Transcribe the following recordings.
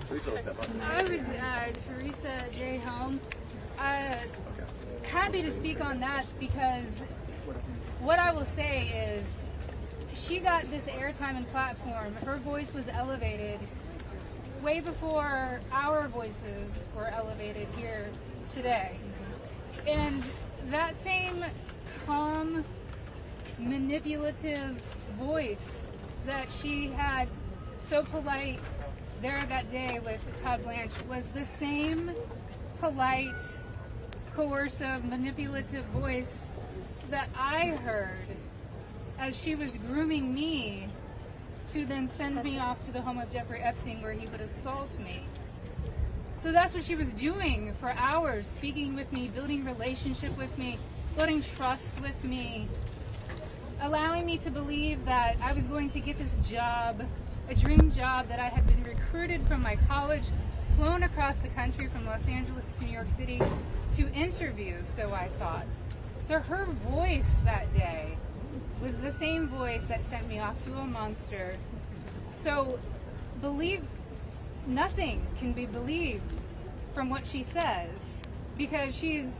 Teresa J. Home. Happy to speak on that because what I will say is she got this airtime and platform. Her voice was elevated way before our voices were elevated here today. And that same calm, manipulative voice that she had so polite there that day with Todd Blanche was the same polite, coercive, manipulative voice that I heard as she was grooming me to then send me off to the home of Jeffrey Epstein where he would assault me. So that's what she was doing for hours, speaking with me, building relationship with me, building trust with me, allowing me to believe that I was going to get this job, a dream job that I had been recruited from my college, flown across the country from Los Angeles to New York City to interview, so I thought. So her voice that day was the same voice that sent me off to a monster. So nothing can be believed from what she says because she's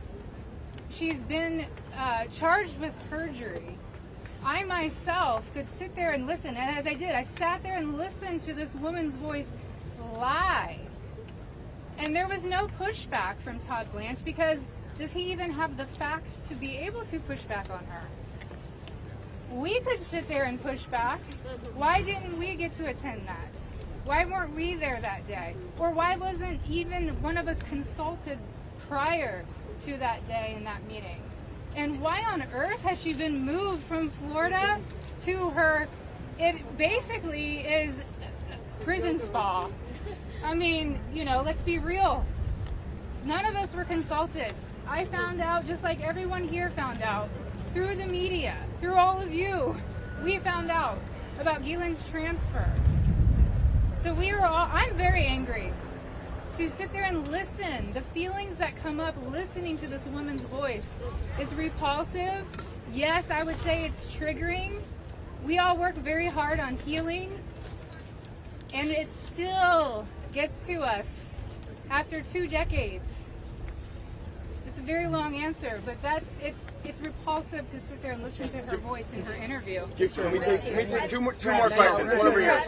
been charged with perjury. I myself could sit there and listen, and as I did, I sat there and listened to this woman's voice lie. And there was no pushback from Todd Blanche because does he even have the facts to be able to push back on her? We could sit there and push back. Why didn't we get to attend that? Why weren't we there that day? Or why wasn't even one of us consulted prior to that day in that meeting? And why on earth has she been moved from Florida to her, it basically is prison spa. I mean, let's be real. None of us were consulted. I found out just like everyone here found out through the media, through all of you. We found out about Gielan's transfer. So I'm very angry to sit there and listen. The feelings that come up listening to this woman's voice is repulsive. Yes, I would say it's triggering. We all work very hard on healing, and it still gets to us after 2 decades. It's a very long answer, but it's repulsive to sit there and listen to her voice in her interview. Can we take two more questions? One over here.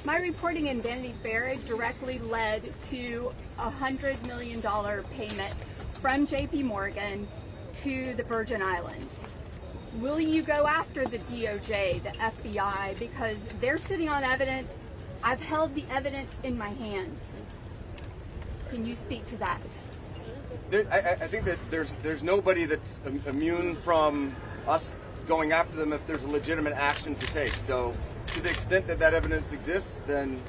My reporting in Vanity Fair directly led to a $100 million payment from JP Morgan to the Virgin Islands. Will you go after the DOJ, the FBI, because they're sitting on evidence? I've held the evidence in my hands. Can you speak to that? I think that there's nobody that's immune from us going after them if there's a legitimate action to take. So to the extent that evidence exists, then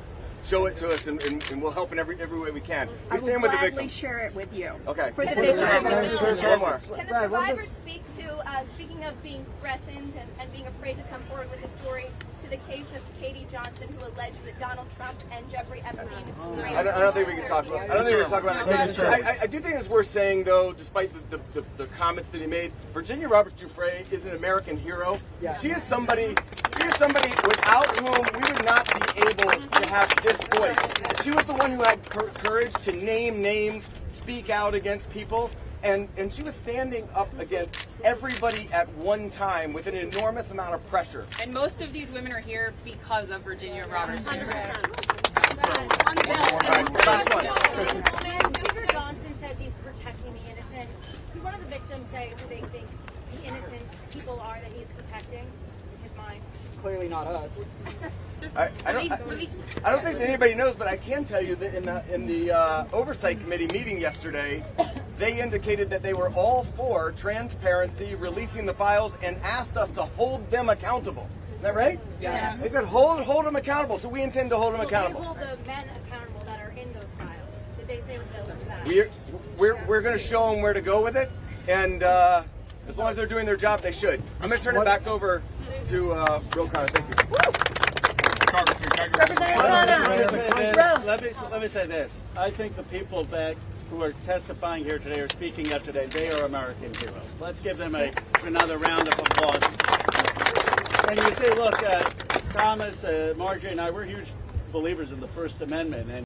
show it to us, and we'll help in every way we can. We stand with the victims. I will gladly share it with you. Okay. For the victims. One more. Can the survivors speak to, speaking of being threatened and being afraid to come forward with a story, to the case of Katie Johnson, who alleged that Donald Trump and Jeffrey Epstein... I don't think we can talk about that. I do think it's worth saying, though, despite the comments that he made, Virginia Roberts Giuffre is an American hero. Yeah. She is somebody without whom we would not be able to have this voice. She was the one who had courage to name names, speak out against people, and she was standing up against everybody at one time with an enormous amount of pressure. And most of these women are here because of Virginia Roberts. 100%. Speaker Johnson says he's protecting the innocent. Could one of the victims say who they think the innocent people are that he's protecting in his mind? Clearly not us. I don't think that anybody knows, but I can tell you that in the Oversight Committee meeting yesterday, they indicated that they were all for transparency, releasing the files, and asked us to hold them accountable. Is that right? Yes. They said hold them accountable, so we intend to hold them accountable. They hold the men accountable that are in those files. Did they say that? We're going to show them where to go with it, and as long as they're doing their job, they should. I'm going to turn it back over to Bill Connor. Thank you. Let me say this. I think the people who are testifying here today or speaking up today, they are American heroes. Let's give them another round of applause. And you see, look, Thomas, Marjorie, and I, we're huge believers in the First Amendment, and